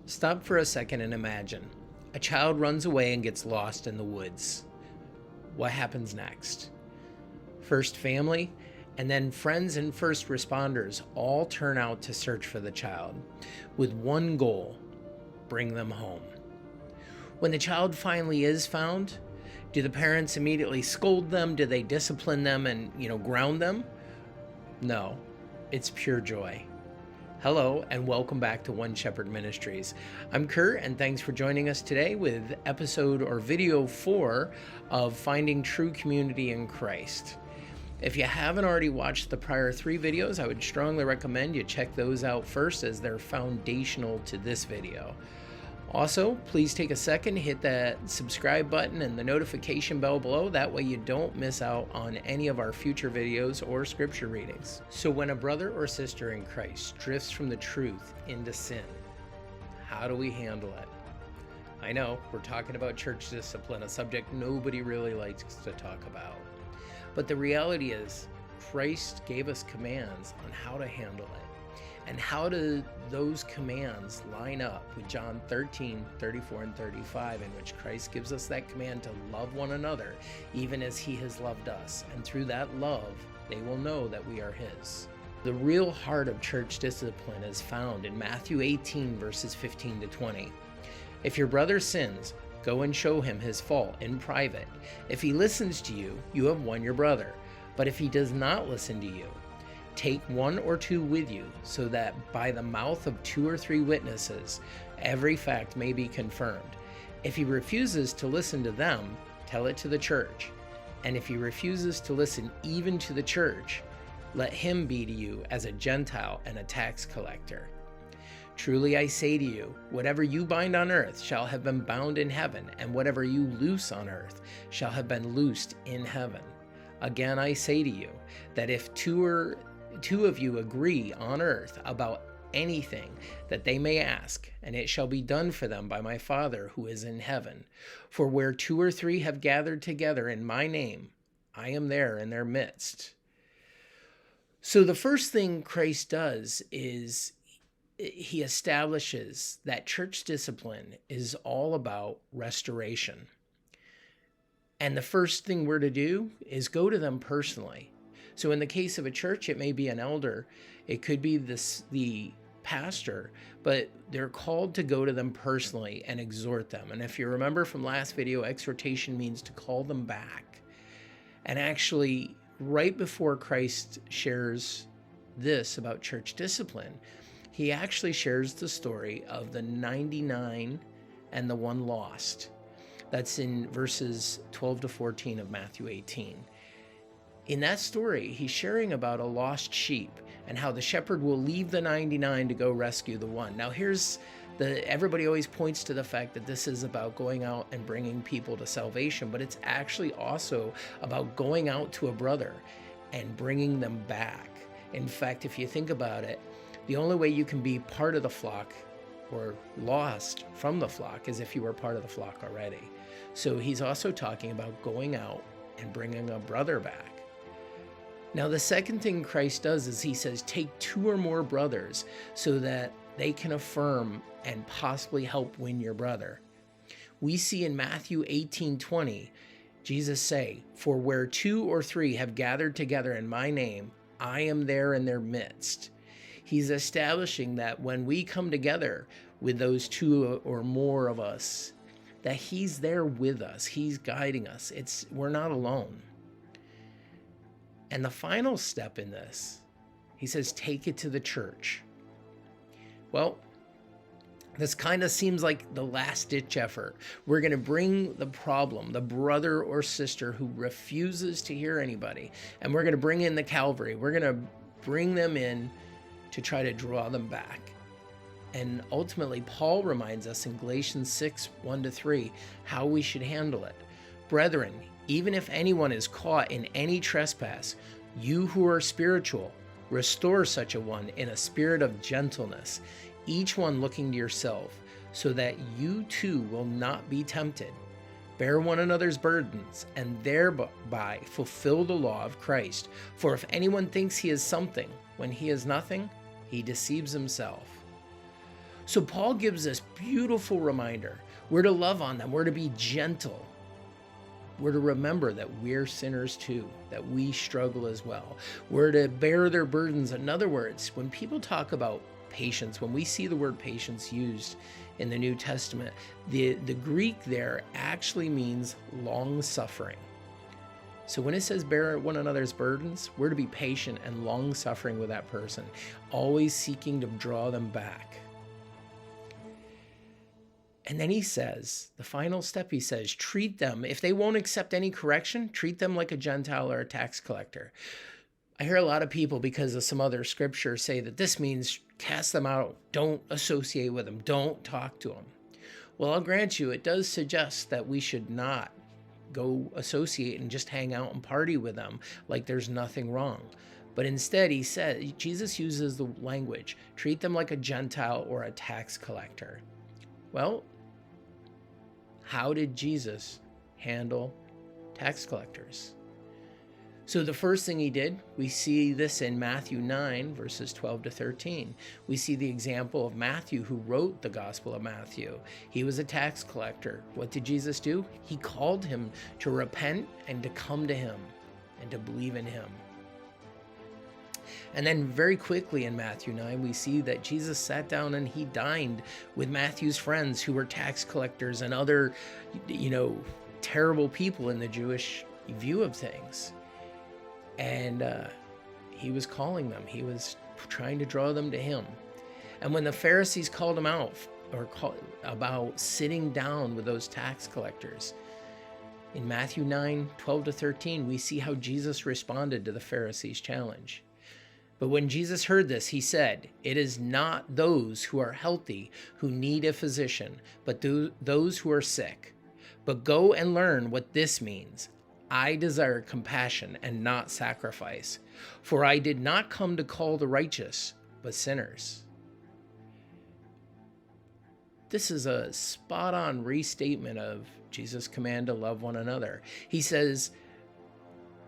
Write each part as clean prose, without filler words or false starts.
Stop for a second and imagine. A child runs away and gets lost in the woods. What happens next? First family, and then friends and first responders all turn out to search for the child with one goal: bring them home. When the child finally is found, do the parents immediately scold them? Do they discipline them and, ground them? No, it's pure joy. Hello, and welcome back to One Shepherd Ministries. I'm Kurt, and thanks for joining us today with episode or video 4 of Finding True Community in Christ. If you haven't already watched the prior 3 videos, I would strongly recommend you check those out first, as they're foundational to this video. Also, please take a second, hit that subscribe button and the notification bell below. That way you don't miss out on any of our future videos or scripture readings. So when a brother or sister in Christ drifts from the truth into sin, how do we handle it? I know, we're talking about church discipline, a subject nobody really likes to talk about. But the reality is, Christ gave us commands on how to handle it. And how do those commands line up with John 13, 34, and 35, in which Christ gives us that command to love one another, even as he has loved us. And through that love, they will know that we are his. The real heart of church discipline is found in Matthew 18, verses 15 to 20. If your brother sins, go and show him his fault in private. If he listens to you, you have won your brother. But if he does not listen to you, take 1 or 2 with you, so that by the mouth of 2 or 3 witnesses every fact may be confirmed. If he refuses to listen to them, tell it to the church. And if he refuses to listen even to the church, let him be to you as a Gentile and a tax collector. Truly I say to you, whatever you bind on earth shall have been bound in heaven, and whatever you loose on earth shall have been loosed in heaven. Again I say to you, that if two of you agree on earth about anything that they may ask, and it shall be done for them by my Father who is in heaven. For where 2 or 3 have gathered together in my name, I am there in their midst. So the first thing Christ does is he establishes that church discipline is all about restoration. And the first thing we're to do is go to them personally. So in the case of a church, it may be an elder, it could be the pastor, but they're called to go to them personally and exhort them. And if you remember from last video, exhortation means to call them back. And actually, right before Christ shares this about church discipline, he actually shares the story of the 99 and the one lost. That's in verses 12 to 14 of Matthew 18. In that story, he's sharing about a lost sheep and how the shepherd will leave the 99 to go rescue the one. Now everybody always points to the fact that this is about going out and bringing people to salvation, but it's actually also about going out to a brother and bringing them back. In fact, if you think about it, the only way you can be part of the flock or lost from the flock is if you were part of the flock already. So he's also talking about going out and bringing a brother back. Now, the second thing Christ does is he says, take 2 or more brothers so that they can affirm and possibly help win your brother. We see in Matthew 18:20, Jesus say, for where 2 or 3 have gathered together in my name, I am there in their midst. He's establishing that when we come together with those 2 or more of us, that he's there with us. He's guiding us. We're not alone. And the final step in this, he says, take it to the church. Well, this kind of seems like the last-ditch effort. We're going to bring the problem, the brother or sister who refuses to hear anybody, and we're going to bring in the Calvary. We're going to bring them in to try to draw them back. And ultimately, Paul reminds us in Galatians 6, 1-3, how we should handle it. Brethren, even if anyone is caught in any trespass, you who are spiritual, restore such a one in a spirit of gentleness, each one looking to yourself, so that you too will not be tempted. Bear one another's burdens, and thereby fulfill the law of Christ. For if anyone thinks he is something when he is nothing, he deceives himself. So Paul gives this beautiful reminder. We're to love on them. We're to be gentle. We're to remember that we're sinners too, that we struggle as well. We're to bear their burdens. In other words, when people talk about patience, when we see the word patience used in the New Testament, the Greek there actually means long suffering. So when it says bear one another's burdens, we're to be patient and long suffering with that person, always seeking to draw them back. And then he says, the final step, he says, treat them, if they won't accept any correction, treat them like a Gentile or a tax collector. I hear a lot of people, because of some other scripture, say that this means cast them out, don't associate with them, don't talk to them. Well, I'll grant you, it does suggest that we should not go associate and just hang out and party with them like there's nothing wrong. But instead, he said, Jesus uses the language, treat them like a Gentile or a tax collector. Well, how did Jesus handle tax collectors? So the first thing he did, we see this in Matthew 9, verses 12 to 13. We see the example of Matthew, who wrote the Gospel of Matthew. He was a tax collector. What did Jesus do? He called him to repent and to come to him and to believe in him. And then very quickly in Matthew 9, we see that Jesus sat down and he dined with Matthew's friends who were tax collectors and other, terrible people in the Jewish view of things. And he was calling them. He was trying to draw them to him. And when the Pharisees called him out about sitting down with those tax collectors, in Matthew 9, 12 to 13, we see how Jesus responded to the Pharisees' challenge. But when Jesus heard this, he said, "It is not those who are healthy who need a physician, but those who are sick. But go and learn what this means. I desire compassion and not sacrifice, for I did not come to call the righteous, but sinners." This is a spot-on restatement of Jesus' command to love one another. He says,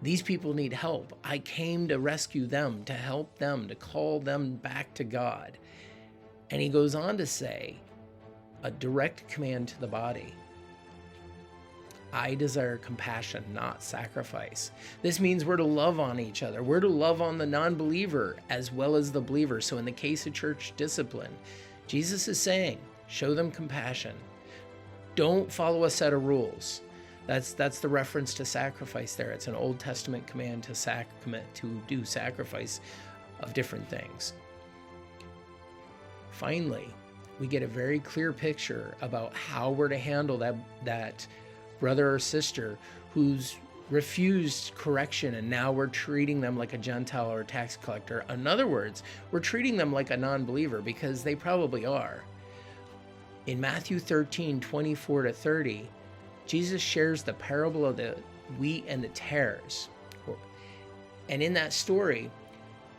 these people need help. I came to rescue them, to help them, to call them back to God. And he goes on to say, a direct command to the body. I desire compassion, not sacrifice. This means we're to love on each other. We're to love on the non-believer as well as the believer. So in the case of church discipline, Jesus is saying, show them compassion. Don't follow a set of rules. That's the reference to sacrifice there. It's an Old Testament command to do sacrifice of different things. Finally, we get a very clear picture about how we're to handle that brother or sister who's refused correction, and now we're treating them like a Gentile or a tax collector. In other words, we're treating them like a non-believer, because they probably are. In Matthew 13, 24 to 30, Jesus shares the parable of the wheat and the tares. And in that story,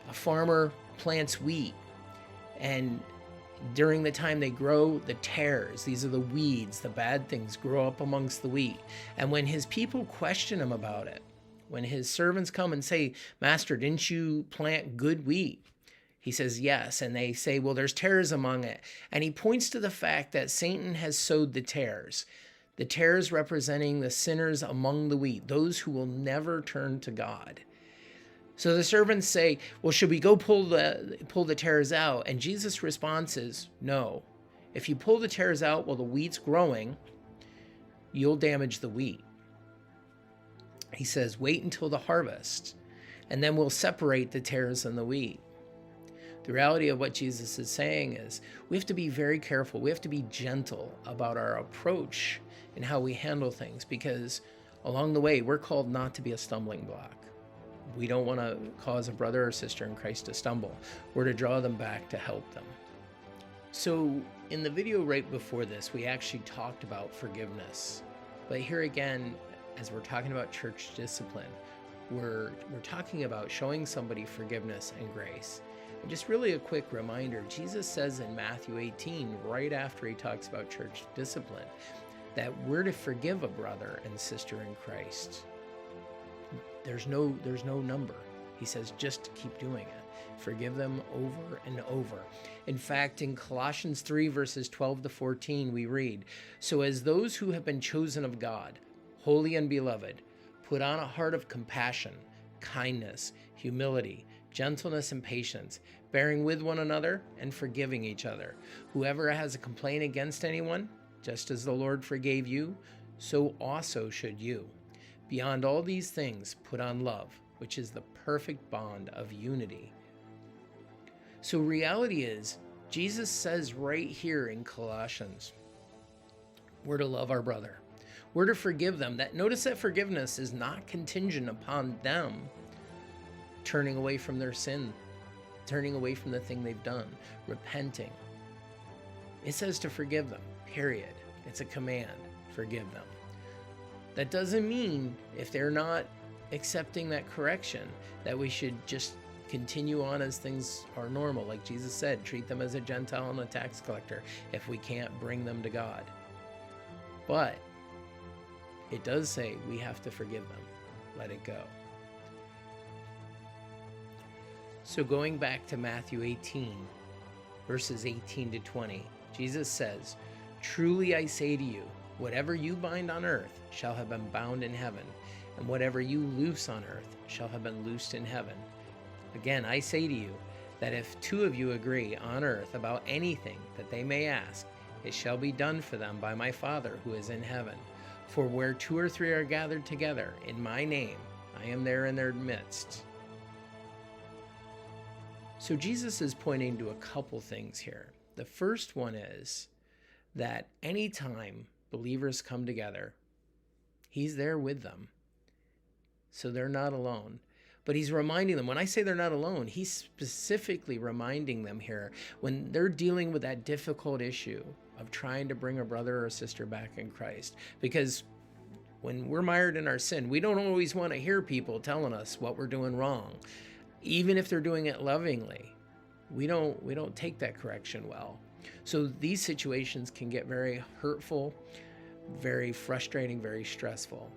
a farmer plants wheat, and during the time they grow, the tares, these are the weeds, the bad things, grow up amongst the wheat. And when his people question him about it, when his servants come and say, "Master, didn't you plant good wheat?" He says, "Yes." And they say, "Well, there's tares among it." And he points to the fact that Satan has sowed the tares representing the sinners among the wheat, those who will never turn to God. So the servants say, "Well, should we go pull the tares out?" And Jesus' response is, "No. If you pull the tares out while the wheat's growing, you'll damage the wheat." He says, "Wait until the harvest, and then we'll separate the tares and the wheat." The reality of what Jesus is saying is we have to be very careful. We have to be gentle about our approach and how we handle things, because along the way, we're called not to be a stumbling block. We don't want to cause a brother or sister in Christ to stumble. We're to draw them back to help them. So in the video right before this, we actually talked about forgiveness. But here again, as we're talking about church discipline, we're talking about showing somebody forgiveness and grace. And just really a quick reminder, Jesus says in Matthew 18, right after he talks about church discipline, that we're to forgive a brother and sister in Christ. There's no number. He says just keep doing it. Forgive them over and over. In fact, in Colossians 3, verses 12 to 14, we read, "So as those who have been chosen of God, holy and beloved, put on a heart of compassion, kindness, humility, gentleness, and patience, bearing with one another and forgiving each other. Whoever has a complaint against anyone, just as the Lord forgave you, so also should you. Beyond all these things, put on love, which is the perfect bond of unity." So reality is, Jesus says right here in Colossians, we're to love our brother. We're to forgive them. Notice that forgiveness is not contingent upon them turning away from their sin, turning away from the thing they've done, repenting. It says to forgive them, period. It's a command, forgive them. That doesn't mean if they're not accepting that correction that we should just continue on as things are normal. Like Jesus said, treat them as a Gentile and a tax collector if we can't bring them to God. But it does say we have to forgive them. Let it go. So going back to Matthew 18, verses 18 to 20, Jesus says, "Truly I say to you, whatever you bind on earth shall have been bound in heaven, and whatever you loose on earth shall have been loosed in heaven. Again, I say to you that if two of you agree on earth about anything that they may ask, it shall be done for them by my Father who is in heaven. For where two or three are gathered together in my name, I am there in their midst." So Jesus is pointing to a couple things here. The first one is that anytime believers come together, he's there with them. So they're not alone. But he's reminding them, when I say they're not alone, he's specifically reminding them here when they're dealing with that difficult issue of trying to bring a brother or sister back in Christ. Because when we're mired in our sin, we don't always want to hear people telling us what we're doing wrong. Even if they're doing it lovingly, we don't take that correction well. So these situations can get very hurtful, very frustrating, very stressful.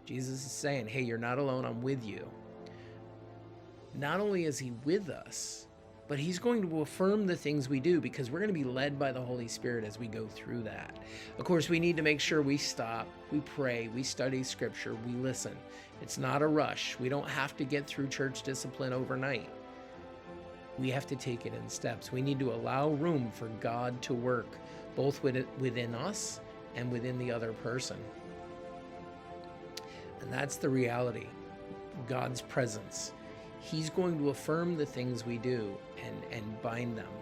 Jesus is saying, hey, you're not alone, I'm with you. Not only is he with us, but he's going to affirm the things we do because we're going to be led by the Holy Spirit as we go through that. Of course, we need to make sure we stop, we pray, we study scripture, we listen. It's not a rush. We don't have to get through church discipline overnight. We have to take it in steps. We need to allow room for God to work both within us and within the other person. And that's the reality, God's presence. He's going to affirm the things we do and bind them.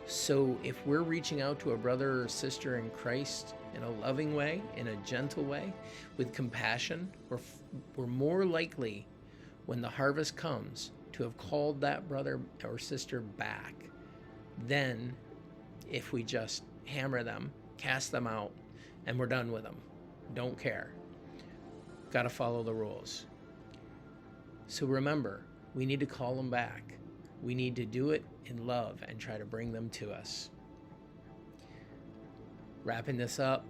So if we're reaching out to a brother or sister in Christ in a loving way, in a gentle way, with compassion, we're more likely when the harvest comes to have called that brother or sister back than if we just hammer them, cast them out, and we're done with them. Don't care. Got to follow the rules. So remember, we need to call them back. We need to do it in love and try to bring them to us. Wrapping this up,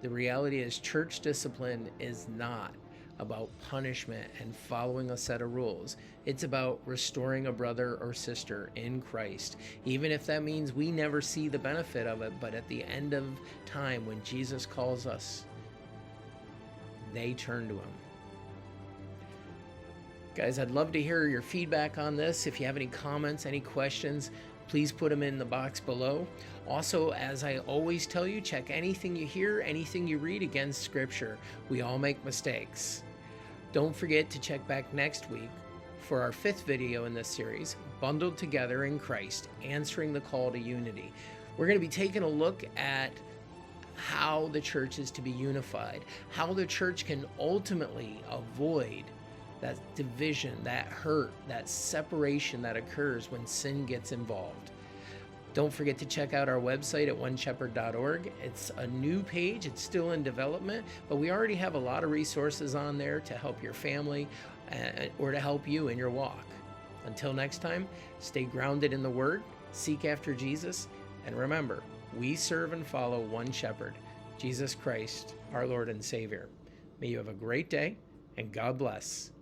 the reality is church discipline is not about punishment and following a set of rules. It's about restoring a brother or sister in Christ, even if that means we never see the benefit of it, but at the end of time when Jesus calls us, they turn to him. Guys, I'd love to hear your feedback on this. If you have any comments, any questions, please put them in the box below. Also, as I always tell you, check anything you hear, anything you read against Scripture. We all make mistakes. Don't forget to check back next week for our 5th video in this series, Bundled Together in Christ, Answering the Call to Unity. We're going to be taking a look at how the church is to be unified, how the church can ultimately avoid that division, that hurt, that separation that occurs when sin gets involved. Don't forget to check out our website at oneshepherd.org. It's a new page. It's still in development, but we already have a lot of resources on there to help your family or to help you in your walk. Until next time, stay grounded in the Word, seek after Jesus, and remember, we serve and follow one shepherd, Jesus Christ, our Lord and Savior. May you have a great day, and God bless.